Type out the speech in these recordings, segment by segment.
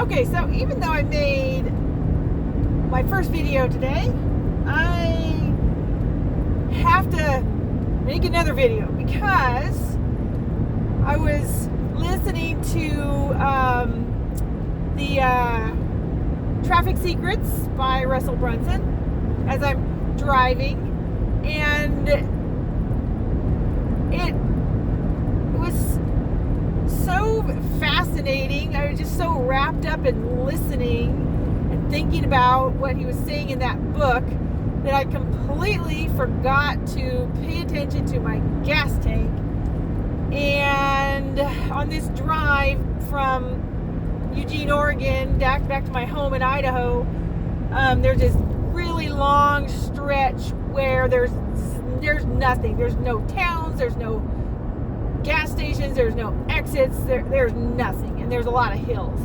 Okay, so even though I made my first video today, I have to make another video because I was listening to the Traffic Secrets by Russell Brunson as I'm driving, and it was so fascinating. I was just so wrapped up in listening and thinking about what he was saying in that book that I completely forgot to pay attention to my gas tank. And on this drive from Eugene, Oregon, back to my home in Idaho, there's this really long stretch where there's nothing. There's no towns, there's no gas stations, there's no exits, there's nothing, and there's a lot of hills.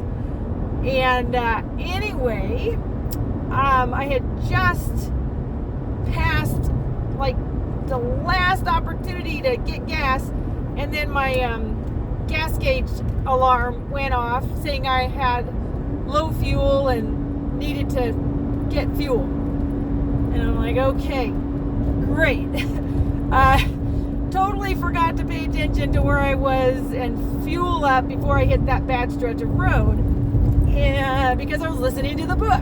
And anyway, I had just passed like the last opportunity to get gas, and then my gas gauge alarm went off saying I had low fuel and needed to get fuel. And I'm like, okay, great. Totally forgot to pay attention to where I was and fuel up before I hit that bad stretch of road, and because I was listening to the book.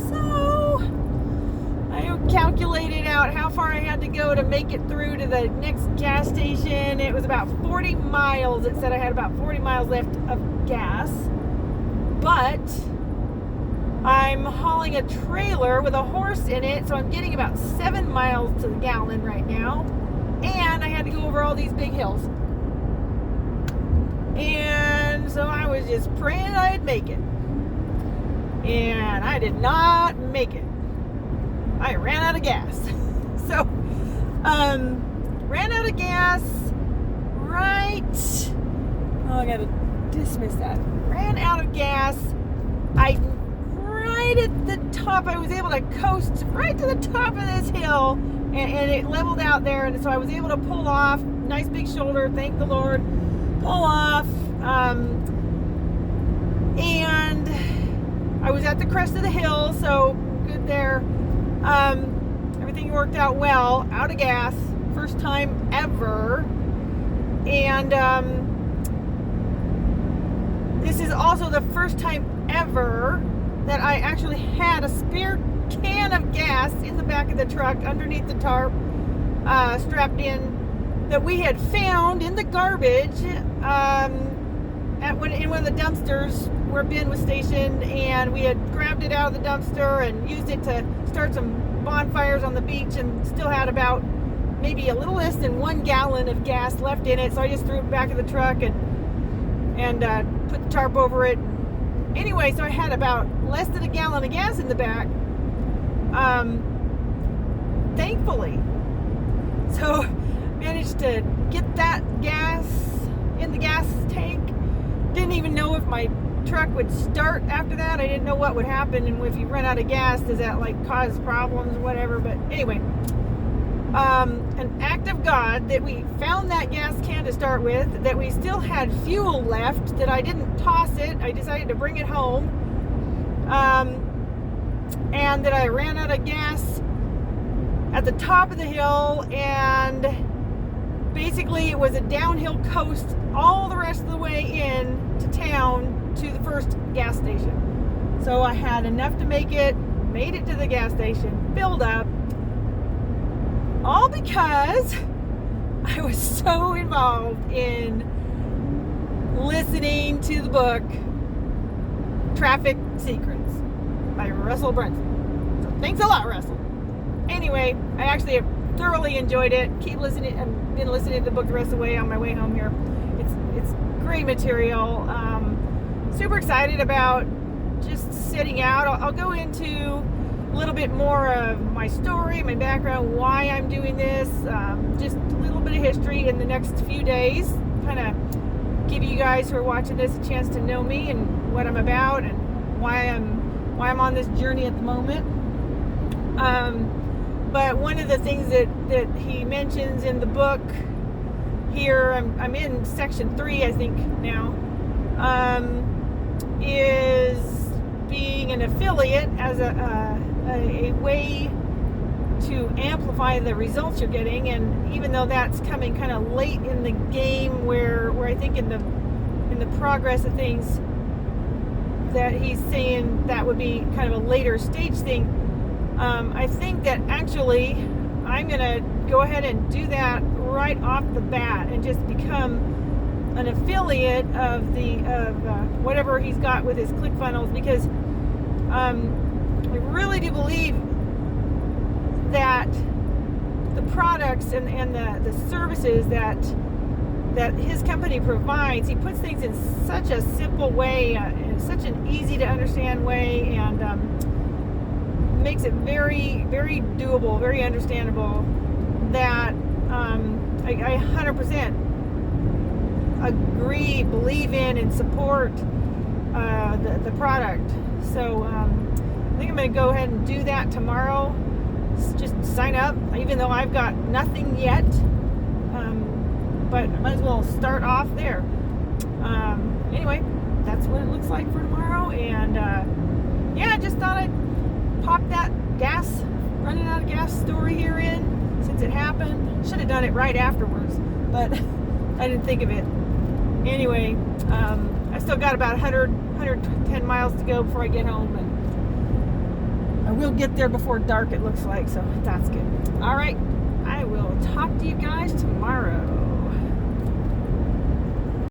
So I calculated out how far I had to go to make it through to the next gas station. It was about 40 miles. It said I had about 40 miles left of gas, but I'm hauling a trailer with a horse in it, so I'm getting about 7 miles to the gallon right now. And I had to go over all these big hills. And so I was just praying I'd make it. And I did not make it. I ran out of gas. So, ran out of gas right... Oh, I gotta dismiss that. Ran out of gas. Right at the top, I was able to coast right to the top of this hill. And it leveled out there, and so I was able to pull off. Nice big shoulder, thank the Lord. Pull off, and I was at the crest of the hill, so good there. Everything worked out well. Out of gas, first time ever, and this is also the first time ever that I actually had a spare can of gas in the back of the truck underneath the tarp, strapped in, that we had found in the garbage in one of the dumpsters where Ben was stationed, and we had grabbed it out of the dumpster and used it to start some bonfires on the beach, and still had about maybe a little less than 1 gallon of gas left in it. So I just threw it back of the truck and put the tarp over it. Anyway, so I had about less than 1 gallon of gas in the back. Thankfully. So managed to get that gas in the gas tank. Didn't even know if my truck would start after that. I didn't know what would happen, and if you run out of gas, does that like cause problems or whatever. But anyway, an act of God that we found that gas can to start with, that we still had fuel left, that I didn't toss it. I decided to bring it home. And that I ran out of gas at the top of the hill, and basically it was a downhill coast all the rest of the way in to town to the first gas station. So I had enough to make it, made it to the gas station, filled up, all because I was so involved in listening to the book Traffic Secrets by Russell Brunson. So thanks a lot, Russell. Anyway, I actually have thoroughly enjoyed it. Keep listening. I've been listening to the book the rest of the way on my way home here. It's great material. Super excited about just setting out. I'll go into a little bit more of my story, my background, why I'm doing this, just a little bit of history in the next few days. Kind of give you guys who are watching this a chance to know me and what I'm about and why I'm on this journey at the moment. But one of the things that he mentions in the book here, I'm in section 3, I think now, is being an affiliate as a way to amplify the results you're getting. And even though that's coming kind of late in the game, where I think in the progress of things that he's saying that would be kind of a later stage thing, I think that actually I'm gonna go ahead and do that right off the bat and just become an affiliate of whatever he's got with his ClickFunnels, because I really do believe that the products and the services that his company provides, he puts things in such a simple way, in such an easy to understand way, and makes it very, very doable, very understandable, that I 100% agree, believe in, and support the product. So I think I'm going to go ahead and do that tomorrow. Just sign up, even though I've got nothing yet, but I might as well start off there. Anyway, that's what it looks like for tomorrow. And yeah, I just thought I'd pop that running out of gas story here in, since it happened. Should have done it right afterwards, but I didn't think of it. Anyway, I still got about 110 miles to go before I get home, and I will get there before dark, it looks like, so that's good. All right, I will talk to you guys tomorrow.